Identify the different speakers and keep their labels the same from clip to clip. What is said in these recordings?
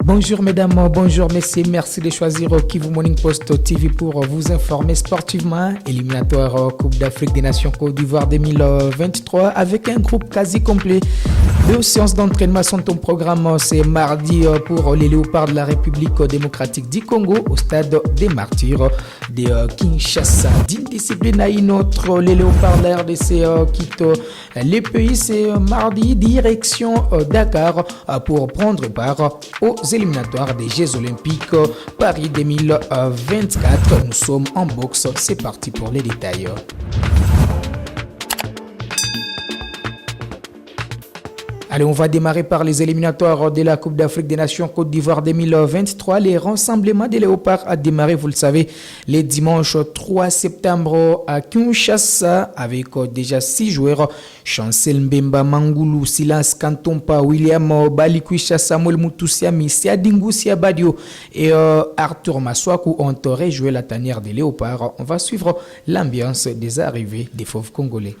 Speaker 1: Bonjour mesdames, bonjour messieurs, merci de choisir Kivu Morning Post TV pour vous informer sportivement. Éliminatoire Coupe d'Afrique des Nations Côte d'Ivoire 2023 avec un groupe quasi complet. 2 séances d'entraînement sont au programme. C'est mardi pour les Léopards de la République démocratique du Congo au stade des Martyrs de Kinshasa. D'une discipline à une autre, les Léopards de la RDC quittent les pays. C'est mardi, direction Dakar pour prendre part aux éliminatoires des Jeux Olympiques Paris 2024. Nous sommes en boxe, c'est parti pour les détails. Allez, on va démarrer par les éliminatoires de la Coupe d'Afrique des Nations Côte d'Ivoire 2023. Les rassemblements des Léopards a démarré, vous le savez, les dimanches 3 septembre à Kinshasa avec déjà 6 joueurs. Chancel Mbemba, Mangoulou, Silas Kantompa, William Balikwisha, Samuel Mutusiami, Siadingu Siabadio et Arthur Maswaku ont rejoué la tanière des Léopards. On va suivre l'ambiance des arrivées des fauves congolais.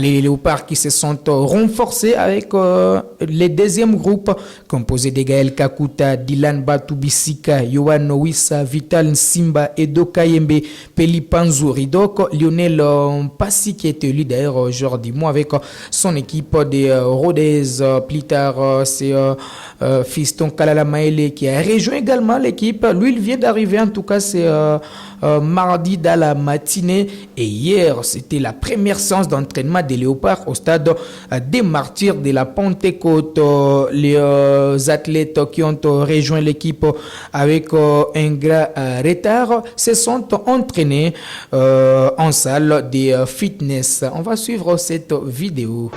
Speaker 1: Les Léopards qui se sont renforcés avec les deuxièmes groupes composés de Gaël Kakuta, Dylan Batubisika, Yohan Wissa, Vital Simba, Edo Kayembe, Peli Panzuri. Donc Lionel Passi qui est élu d'ailleurs joueur du mois avec son équipe des Rodez. Plus tard, c'est Fiston Kalala Maele qui a rejoint également l'équipe. Lui, il vient d'arriver, en tout cas, c'est mardi dans la matinée. Et hier, c'était la première séance d'entraînement des Léopards au stade des Martyrs de la Pentecôte. Les athlètes qui ont rejoint l'équipe avec un grand retard se sont entraînés en salle de fitness. On va suivre cette vidéo.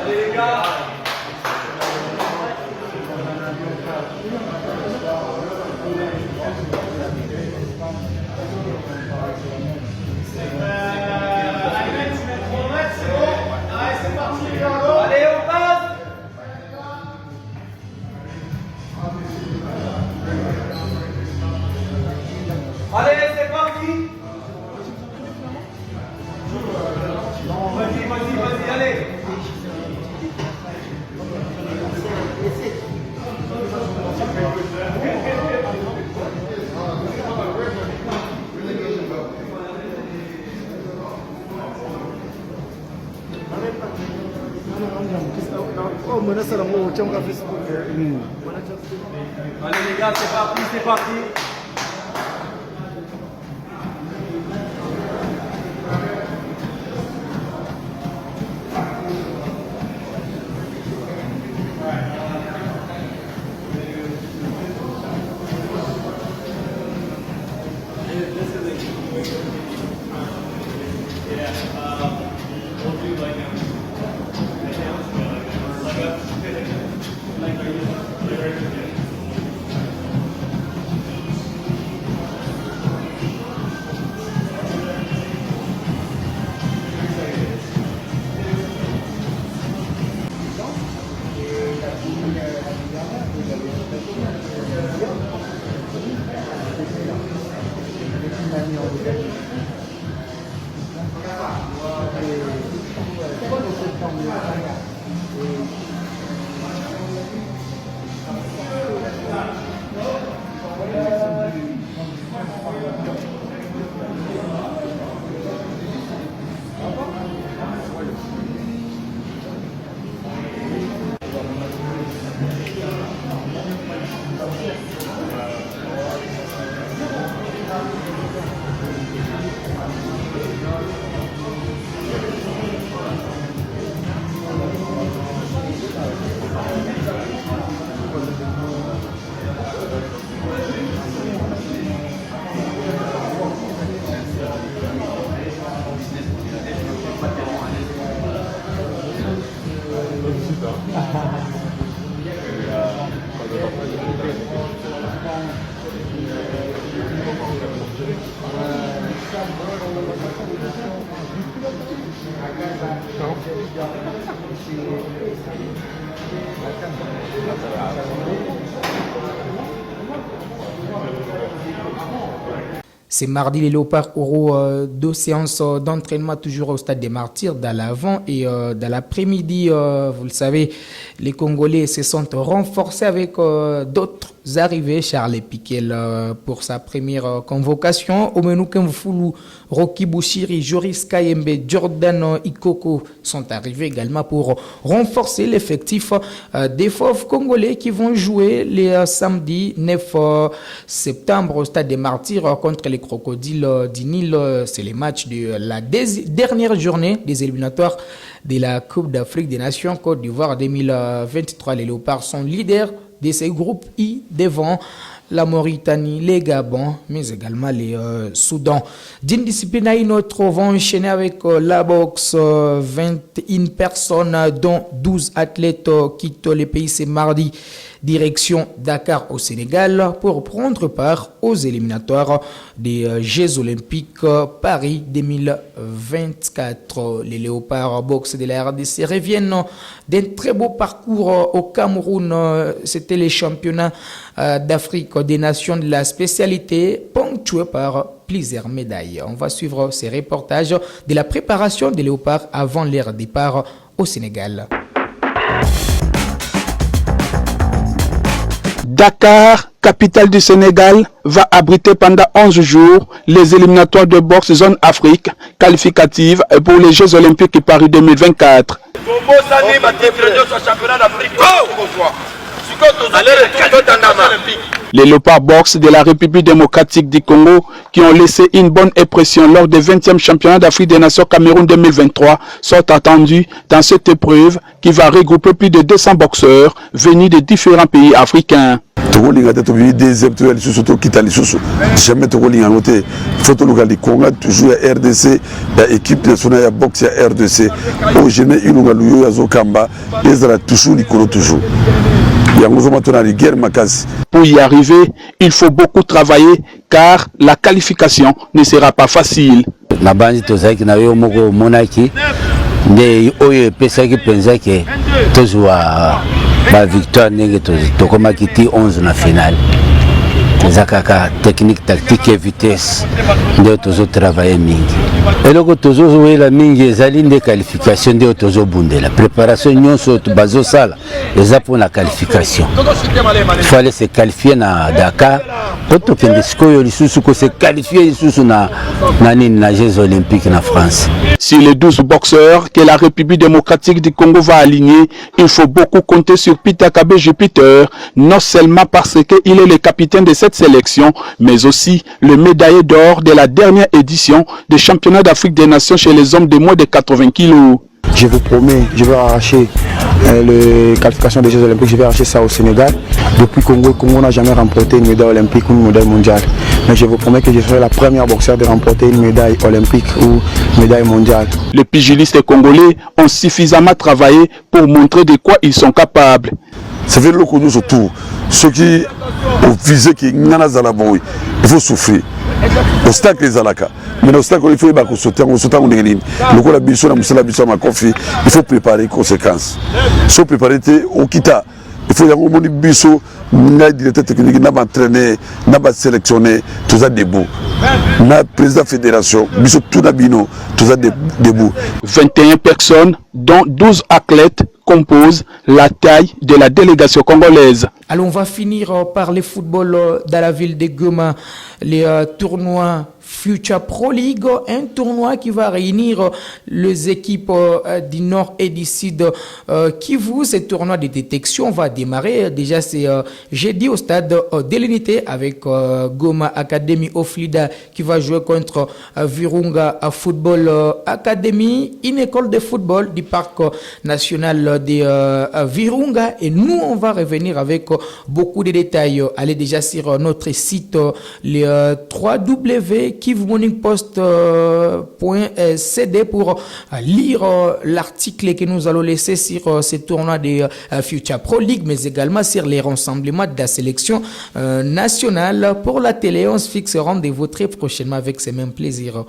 Speaker 2: Allez les gars. Allez, on passe. Oh, maintenant, ça, on tient à Facebook. Allez, les gars, c'est parti, c'est parti.
Speaker 1: C'est mardi, les Léopards auront deux séances d'entraînement toujours au Stade des Martyrs, dans l'avant et dans l'après-midi. Vous le savez, les Congolais se sont renforcés avec d'autres arrivées. Charles Piquel pour sa première convocation. Omenu Kemfoulou, Rocky Bouchiri, Joris Kayembe, Jordan Ikoko sont arrivés également pour renforcer l'effectif des fauves congolais qui vont jouer les samedis 9 septembre au Stade des Martyrs contre les Crocodiles du Nil. C'est les matchs de la dernière journée des éliminatoires de la Coupe d'Afrique des Nations Côte d'Ivoire 2023. Les Léopards sont leaders de ces groupes I devant la Mauritanie, les Gabon, mais également les Soudan. D'une discipline à une autre, on va enchaîner avec la boxe. 21 personnes, dont 12 athlètes, quittent le pays ce mardi. Direction Dakar au Sénégal pour prendre part aux éliminatoires des Jeux Olympiques Paris 2024. Les Léopards boxe de la RDC reviennent d'un très beau parcours au Cameroun. C'était les championnats d'Afrique des Nations de la spécialité, ponctués par plusieurs médailles. On va suivre ces reportages de la préparation des Léopards avant leur départ au Sénégal.
Speaker 3: Dakar, capitale du Sénégal, va abriter pendant 11 jours les éliminatoires de boxe zone Afrique qualificatives pour les Jeux Olympiques Paris 2024. Les Léopards boxe de la République démocratique du Congo, qui ont laissé une bonne impression lors des 20e championnats d'Afrique des Nations Cameroun 2023, sont attendus dans cette épreuve qui va regrouper plus de 200 boxeurs venus de différents pays africains.
Speaker 4: Togolinga te tobi deuxième tour lisusu to kita lisusu jamais togolinga ngote photo lokali Congo toujours ya RDC ya équipe nationale ya boxe ya RDC au jeune ilunga luyo ya zokamba ezala toujours likolo toujours.
Speaker 3: Pour y arriver, il faut beaucoup travailler car la qualification ne sera pas facile.
Speaker 5: La bande tozaki na yo moko monaki nde oyo pesaki penzaki tozwa ba victoire ndenge tokomaki ti 11 na finale. Zakaka technique tactique et vitesse nde tozo travailler mingi. Eloko tozo wela mingi ezali nde qualification nde tozo bundela. Préparation nyonso bazo sala eza pour la qualification. Il fallait se qualifier na Dakar Toto kende sikoyo lisusu ko se qualifier lisusu na Jeux olympiques na France.
Speaker 3: Sur les 12 boxeurs que la République démocratique du Congo va aligner, il faut beaucoup compter sur Peter Kabe Jupiter, non seulement parce qu'il est le capitaine de cette sélection, mais aussi le médaillé d'or de la dernière édition des championnats d'Afrique des Nations chez les hommes de moins de 80 kilos.
Speaker 6: Je vous promets, je vais arracher les qualifications des Jeux olympiques, je vais arracher ça au Sénégal. Depuis Congo, Congo n'a jamais remporté une médaille olympique ou une médaille mondiale. Mais je vous promets que je serai la première boxeur de remporter une médaille olympique ou une médaille mondiale.
Speaker 3: Les pugilistes congolais ont suffisamment travaillé pour montrer de quoi ils sont capables.
Speaker 4: Ça fait le connu surtout. Ceux qui ont visé qui il faut souffrir. Obstacle les alaka. Mais l'obstacle il faut sauter, on saute, on est ligne. Le coup la biso, la moussa, la biso, ma confi. Il faut préparer les conséquences. Sauf préparer au kita. Il faut y avoir un biso, n'a directeur technique, n'a pas entraîné, n'a pas sélectionné, tout ça debout. N'a président fédération, biso tout d'abino, tout ça debout.
Speaker 3: 21 personnes, dont 12 athlètes, composent la taille de la délégation congolaise.
Speaker 1: Alors on va finir par le football dans la ville de Goma, les tournois Future Pro League, un tournoi qui va réunir les équipes du Nord et du Sud Kivu. Ce tournoi de détection va démarrer déjà c'est jeudi au stade de l'Unité avec Goma Academy Oflida qui va jouer contre Virunga Football Academy, une école de football du parc national de Virunga. Et nous on va revenir avec beaucoup de détails. Allez déjà sur notre site les www.kivumorningpost.cd pour lire l'article que nous allons laisser sur ce tournoi de Future Pro League, mais également sur les rassemblements de la sélection nationale. Pour la télé, on se fixe rendez-vous très prochainement avec ce même plaisir.